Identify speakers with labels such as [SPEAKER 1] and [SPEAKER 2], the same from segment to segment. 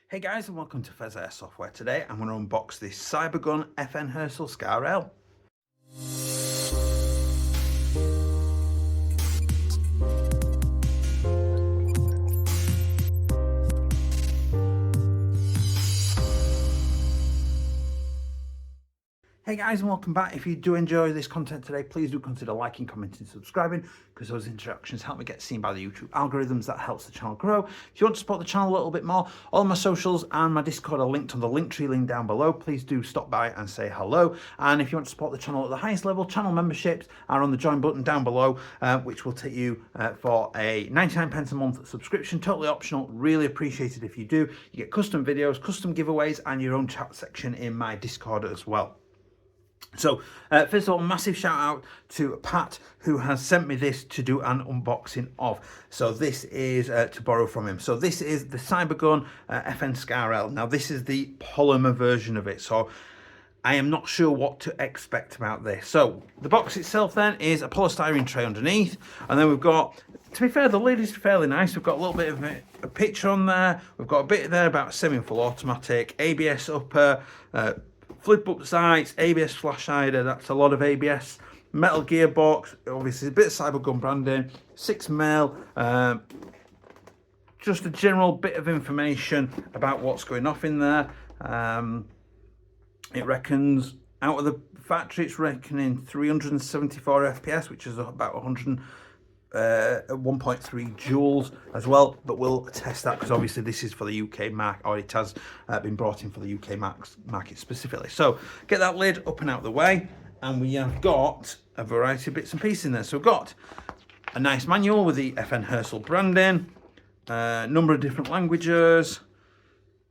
[SPEAKER 1] Hey guys, and welcome to Pheas Software. Today I'm going to unbox this Cybergun FN Herschel Scar L. Hey guys, and welcome back. If you do enjoy this content today, please do consider liking, commenting, subscribing, because those interactions help me get seen by the YouTube algorithms. That helps the channel grow. If you want to support the channel a little bit more, all my socials and my Discord are linked on the Linktree link down below. Please do stop by and say hello. And if you want to support the channel at the highest level, channel memberships are on the join button down below, which will take you for a 99p a month subscription, totally optional. Really appreciated if you do. You get custom videos, custom giveaways, and your own chat section in my Discord as well. So first of all, massive shout out to Pat, who has sent me this to do an unboxing of. So this is to borrow from him. So this is the Cybergun FN Scar L. Now this is the polymer version of it. So I am not sure what to expect about this. So the box itself then is a polystyrene tray underneath, and then we've got, to be fair, the lid is fairly nice. We've got a little bit of a picture on there. We've got a bit there about semi-full automatic, ABS upper, flip up sights, ABS flash hider, that's a lot of ABS, metal gearbox, obviously a bit of Cybergun branding, 6mm, just a general bit of information about what's going off in there. It reckons, out of the factory, it's reckoning 374 FPS, which is about 1.3 joules as well, but we'll test that because obviously this is for the UK market, or it has been brought in for the UK market specifically. So get that lid up and out of the way, and we have got a variety of bits and pieces in there. So we've got a nice manual with the FN Herschel branding, a number of different languages.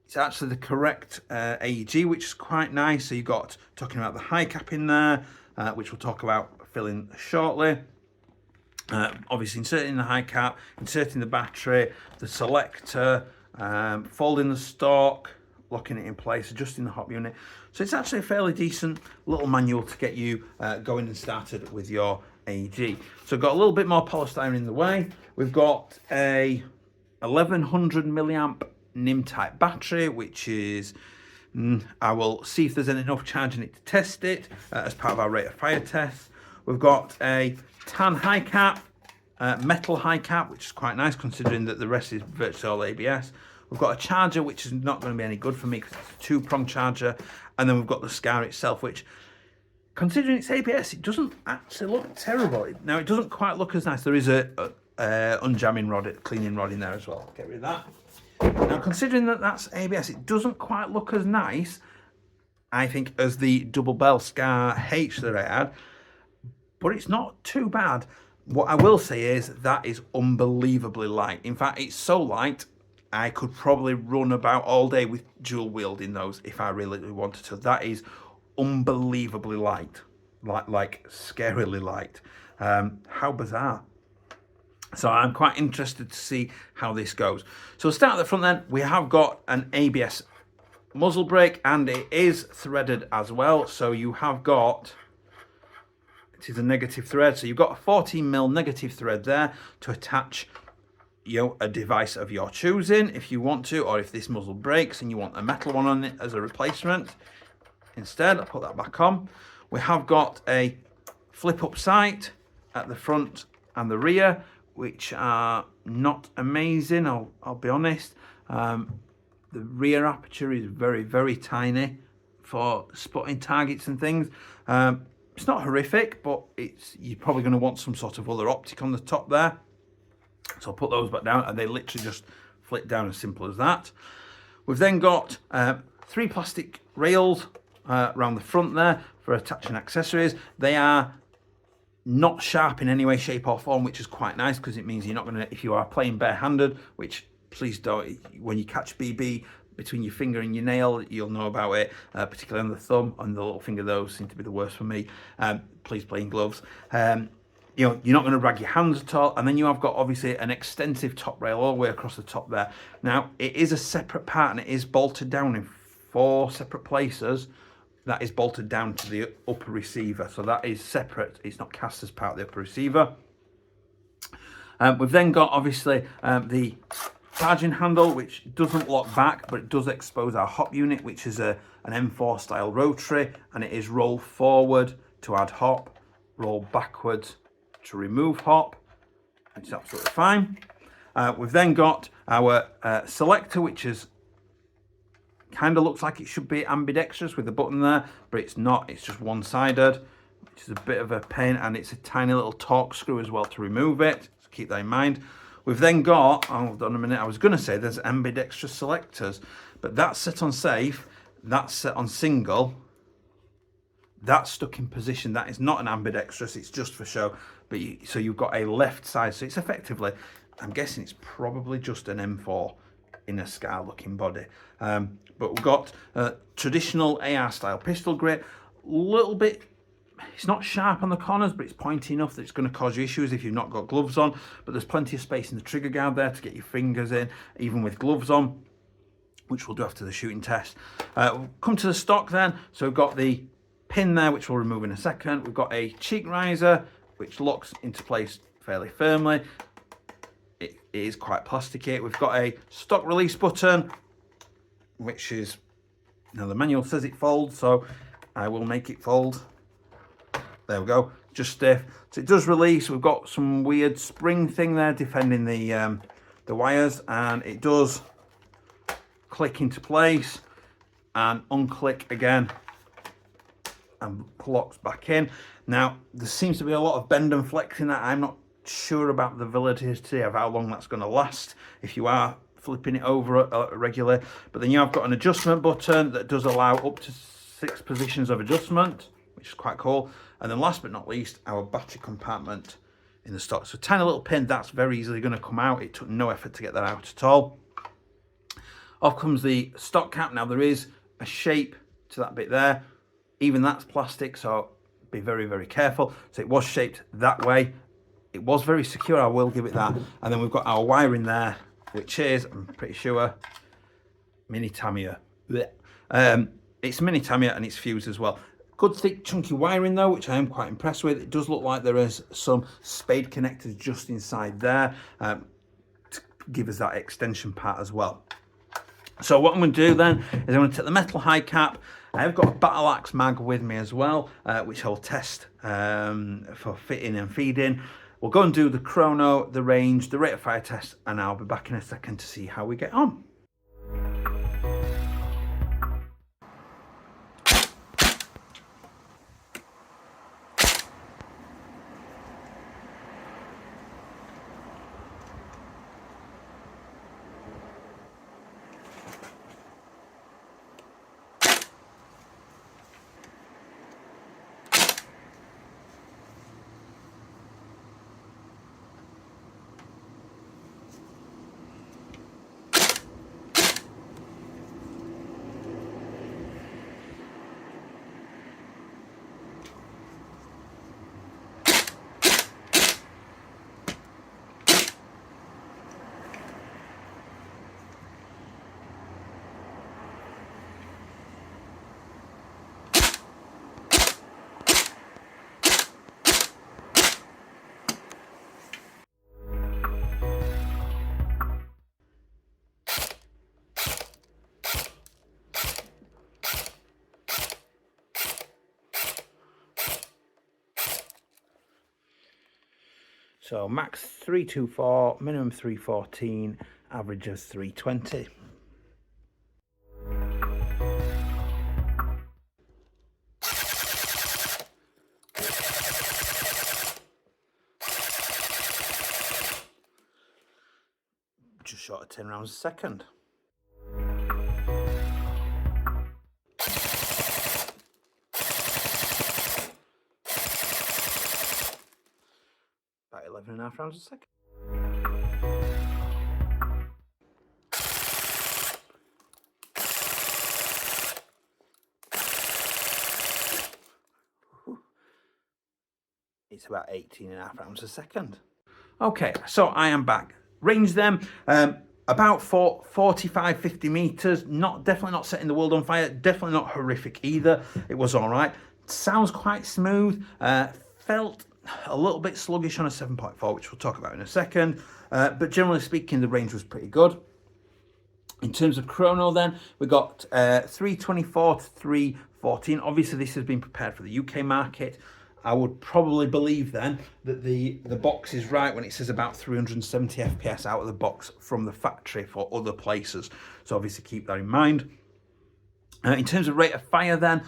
[SPEAKER 1] It's actually the correct AEG, which is quite nice. So you've got talking about the high cap in there, which we'll talk about filling shortly. Obviously inserting the high cap, inserting the battery, the selector, folding the stock, locking it in place, adjusting the hop unit. So it's actually a fairly decent little manual to get you going and started with your AEG. So we've got a little bit more polystyrene in the way. We've got a 1100 milliamp NIM type battery, which is, I will see if there's enough charge in it to test it as part of our rate of fire test. We've got a tan high cap, metal high cap, which is quite nice considering that the rest is virtually all ABS. We've got a charger, which is not going to be any good for me because it's a two-prong charger. And then we've got the Scar itself, which, considering it's ABS, it doesn't actually look terrible. Now, it doesn't quite look as nice. There is a unjamming rod, a cleaning rod in there as well. Get rid of that. Now, considering that that's ABS, it doesn't quite look as nice, I think, as the double bell Scar H that I had. But it's not too bad. What I will say is that is unbelievably light. In fact, it's so light, I could probably run about all day with dual wielding those if I really wanted to. That is unbelievably light, like scarily light. How bizarre. So I'm quite interested to see how this goes. So we'll start at the front then. We have got an ABS muzzle brake, and it is threaded as well. So you have got, it is a negative thread, so you've got a 14mm negative thread there to attach, you know, a device of your choosing if you want to, or if this muzzle breaks and you want a metal one on it as a replacement. Instead, I'll put that back on. We have got a flip up sight at the front and the rear, which are not amazing, I'll be honest. The rear aperture is very, very tiny for spotting targets and things. It's not horrific, but you're probably going to want some sort of other optic on the top there. So I'll put those back down, and they literally just flip down, as simple as that. We've then got 3 plastic rails around the front there for attaching accessories. They are not sharp in any way, shape or form, which is quite nice because it means you're not going to, if you are playing barehanded, which please don't, when you catch BB between your finger and your nail, you'll know about it, particularly on the thumb and the little finger. Those seem to be the worst for me. Please play in gloves. You know, you're not going to rag your hands at all. And then you have got obviously an extensive top rail all the way across the top there. Now it is a separate part, and it is bolted down in 4 separate places. That is bolted down to the upper receiver, so that is separate. It's not cast as part of the upper receiver. We've then got obviously the charging handle, which doesn't lock back, but it does expose our hop unit, which is an M4 style rotary, and it is roll forward to add hop, roll backwards to remove hop, which is absolutely fine. We've then got our selector, which is kind of looks like it should be ambidextrous with the button there, but it's not. It's just one-sided, which is a bit of a pain, and it's a tiny little torque screw as well to remove it. So keep that in mind. We've then got, hold on a minute, I was going to say there's ambidextrous selectors, but that's set on safe, that's set on single, that's stuck in position. That is not an ambidextrous, it's just for show. But so you've got a left side, so it's effectively, I'm guessing it's probably just an M4 in a scar looking body. But we've got traditional AR style pistol grip, little bit, it's not sharp on the corners, but it's pointy enough that it's going to cause you issues if you've not got gloves on. But there's plenty of space in the trigger guard there to get your fingers in, even with gloves on, which we'll do after the shooting test. We'll come to the stock then. So we've got the pin there, which we'll remove in a second. We've got a cheek riser, which locks into place fairly firmly. It is quite plasticky. We've got a stock release button, which is, now the manual says it folds, so I will make it fold. There we go, just stiff. So it does release. We've got some weird spring thing there defending the wires, and it does click into place and unclick again and locks back in. Now, there seems to be a lot of bend and flex in that. I'm not sure about the validity of how long that's going to last if you are flipping it over regularly. But then you have got an adjustment button that does allow up to 6 positions of adjustment, which is quite cool. And then last but not least, our battery compartment in the stock. So tiny little pin, that's very easily going to come out. It took no effort to get that out at all. Off comes the stock cap. Now there is a shape to that bit there. Even that's plastic, so be very, very careful. So it was shaped that way. It was very secure, I will give it that. And then we've got our wiring there, which is, I'm pretty sure, mini Tamiya. It's mini Tamiya and it's fused as well. Good thick chunky wiring though, which I am quite impressed with. It does look like there is some spade connectors just inside there to give us that extension part as well. So what I'm going to do then is I'm going to take the metal high cap. I've got a battle axe mag with me as well, which I'll test for fitting and feeding. We'll go and do the chrono, the range, the rate of fire test, and I'll be back in a second to see how we get on. So max 324, minimum 314, average of 320. Just short of 10 rounds a second. About 11.5 rounds a second. It's about 18.5 rounds a second. Okay, so I am back. Range them about 45-50 meters. Definitely not setting the world on fire. Definitely not horrific either. It was all right. Sounds quite smooth. Felt a little bit sluggish on a 7.4, which we'll talk about in a second. But generally speaking, the range was pretty good. In terms of chrono then, we got 324 to 314. Obviously, this has been prepared for the UK market. I would probably believe then that the box is right when it says about 370 FPS out of the box from the factory for other places. So obviously keep that in mind. In terms of rate of fire then,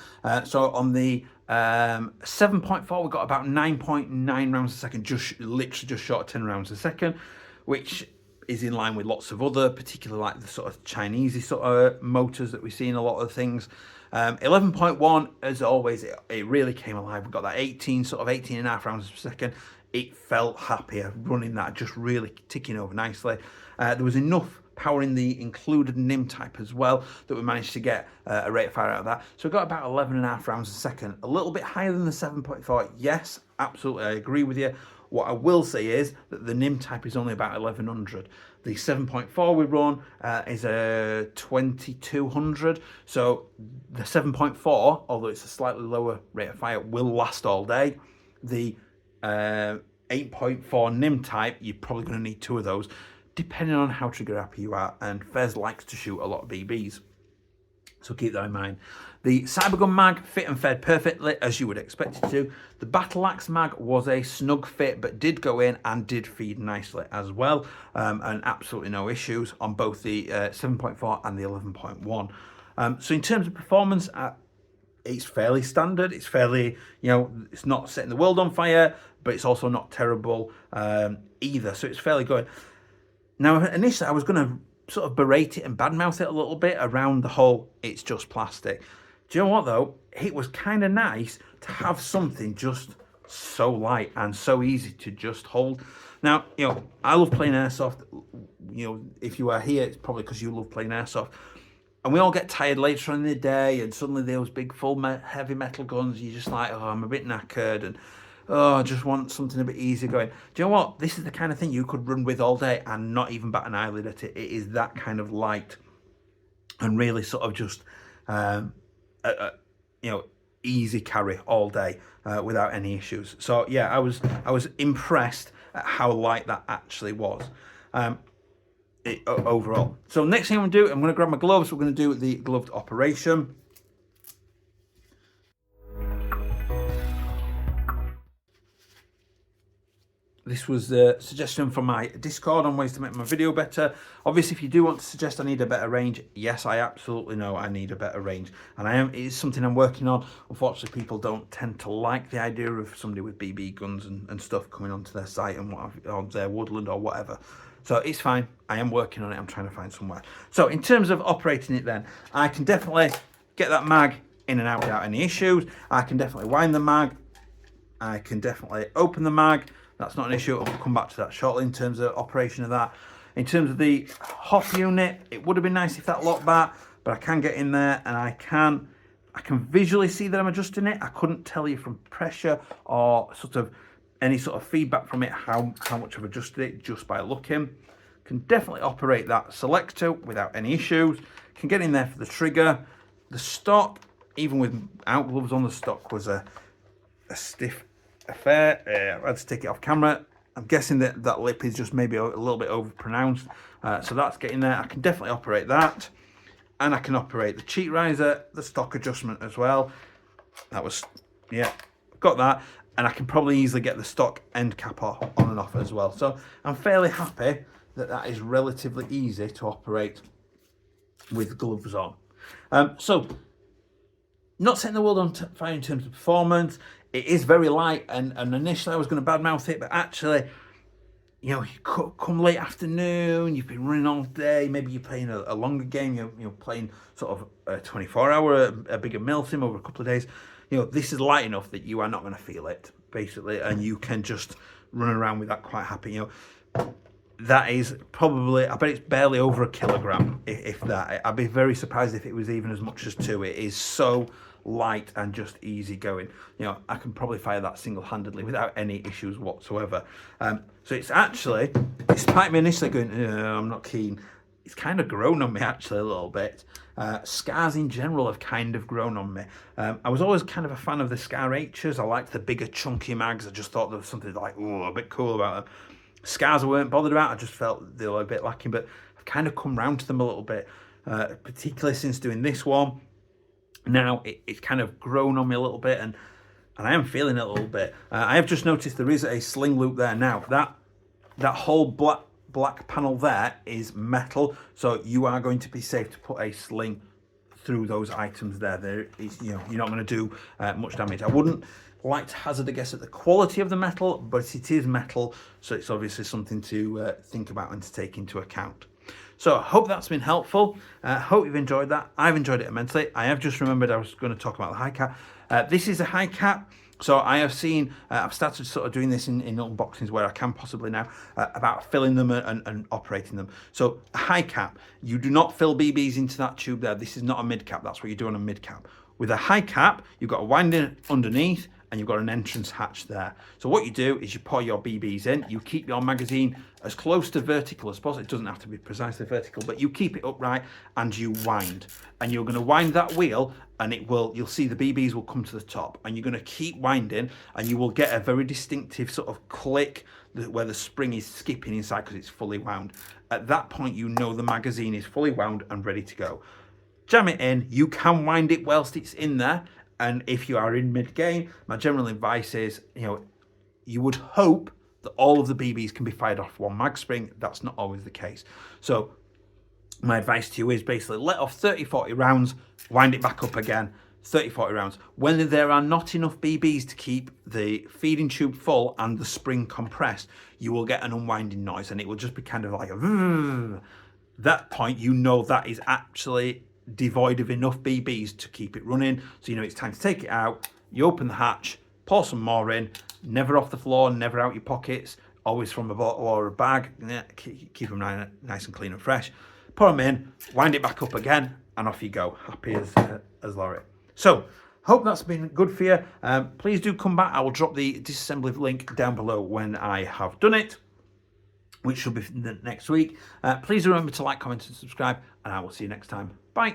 [SPEAKER 1] so on the 7.4 we got about 9.9 rounds a second, literally just short of 10 rounds a second, which is in line with lots of other, particularly like the sort of Chinese sort of motors that we see in a lot of things. 11.1, as always, it really came alive. We got that 18 and a half rounds per second. It felt happier running that, just really ticking over nicely. There was enough power in the included NIM type as well that we managed to get a rate of fire out of that. So we got about 11 and a half rounds a second, a little bit higher than the 7.4. Yes, absolutely, I agree with you. What I will say is that the NIM type is only about 1100. The 7.4 we run is a 2200. So the 7.4, although it's a slightly lower rate of fire, will last all day. The 8.4 NIM type, you're probably going to need 2 of those, depending on how trigger happy you are. And Pheas likes to shoot a lot of BBs, so keep that in mind. The Cybergun mag fit and fed perfectly, as you would expect it to. The Battle Axe mag was a snug fit, but did go in and did feed nicely as well. And absolutely no issues on both the 7.4 and the 11.1. So in terms of performance, it's fairly standard. It's fairly, it's not setting the world on fire, but it's also not terrible either. So it's fairly good. Now, initially, I was going to sort of berate it and badmouth it a little bit around the whole it's just plastic. Do you know what, though? It was kind of nice to have something just so light and so easy to just hold. Now, I love playing airsoft. If you are here, it's probably because you love playing airsoft. And we all get tired later in the day, and suddenly those big full heavy metal guns, you're just like, oh, I'm a bit knackered, and oh, I just want something a bit easier going. Do you know what? This is the kind of thing you could run with all day and not even bat an eyelid at it. It is that kind of light and really sort of just, easy carry all day without any issues. So yeah, I was impressed at how light that actually was overall. So next thing I'm going to do, I'm going to grab my gloves. We're going to do the gloved operation. This was a suggestion from my Discord on ways to make my video better. Obviously, if you do want to suggest I need a better range, yes, I absolutely know I need a better range. And it is something I'm working on. Unfortunately, people don't tend to like the idea of somebody with BB guns and stuff coming onto their site and on their woodland or whatever. So it's fine. I am working on it. I'm trying to find somewhere. So in terms of operating it then, I can definitely get that mag in and out without any issues. I can definitely wind the mag. I can definitely open the mag. That's not an issue. I'll come back to that shortly in terms of operation of that. In terms of the hop unit, it would have been nice if that locked back, but I can get in there and I can visually see that I'm adjusting it. I couldn't tell you from pressure or sort of any sort of feedback from it how much I've adjusted it just by looking. Can definitely operate that selector without any issues. Can get in there for the trigger. The stock, even without gloves on, the stock was a stiff affair. I had to take it off camera. I'm guessing that lip is just maybe a little bit overpronounced. So that's getting there. I can definitely operate that. And I can operate the cheek riser, the stock adjustment as well. That was, yeah, got that. And I can probably easily get the stock end cap on and off as well. So I'm fairly happy that is relatively easy to operate with gloves on. So not setting the world on fire in terms of performance. It is very light, and initially I was going to badmouth it, but actually, you come late afternoon, you've been running all day, maybe you're playing a longer game, you're playing sort of a 24-hour, a bigger milsim over a couple of days. This is light enough that you are not going to feel it, basically, and you can just run around with that quite happy. That is probably, I bet it's barely over a kilogram, if that. I'd be very surprised if it was even as much as 2. It is so light and just easy going. I can probably fire that single-handedly without any issues whatsoever. So it's actually, despite me initially going, I'm not keen, it's kind of grown on me actually a little bit. Scars in general have kind of grown on me. I was always kind of a fan of the Scar H's. I liked the bigger chunky mags. I just thought there was something like, oh, a bit cool about them. Scars I weren't bothered about. I just felt they were a bit lacking, but I've kind of come round to them a little bit, particularly since doing this one. Now it's kind of grown on me a little bit, and I am feeling it a little bit. I have just noticed there is a sling loop there now. That whole black panel there is metal, so you are going to be safe to put a sling through those items there. You're not going to do much damage. I wouldn't like to hazard a guess at the quality of the metal, but it is metal, so it's obviously something to think about and to take into account. So I hope that's been helpful. Hope you've enjoyed that. I've enjoyed it immensely. I have just remembered I was going to talk about the high cap. This is a high cap. So I have seen, I've started sort of doing this in unboxings where I can possibly now, about filling them and operating them. So a high cap, you do not fill BBs into that tube there. This is not a mid cap. That's what you do on a mid cap. With a high cap, you've got a winding underneath, and you've got an entrance hatch there. So what you do is you pour your BBs in, you keep your magazine as close to vertical as possible. It doesn't have to be precisely vertical, but you keep it upright and you wind. And you're gonna wind that wheel, and you'll see the BBs will come to the top, and you're gonna keep winding, and you will get a very distinctive sort of click where the spring is skipping inside because it's fully wound. At that point, you know the magazine is fully wound and ready to go. Jam it in, you can wind it whilst it's in there, and if you are in mid-game, my general advice is, you would hope that all of the BBs can be fired off one mag spring. That's not always the case. So my advice to you is basically let off 30-40 rounds, wind it back up again, 30-40 rounds. When there are not enough BBs to keep the feeding tube full and the spring compressed, you will get an unwinding noise, and it will just be kind of like a... That point, you know that is actually devoid of enough BBs to keep it running, so you know it's time to take it out. You open the hatch, pour some more in, never off the floor, never out your pockets, always from a bottle or a bag. Keep them nice and clean and fresh. Pour them in, wind it back up again, and off you go, happy as Laurie. So hope that's been good for you. Please do come back. I will drop the disassembly link down below when I have done it, which should be next week. Please remember to like, comment and subscribe, and I will see you next time. Bye.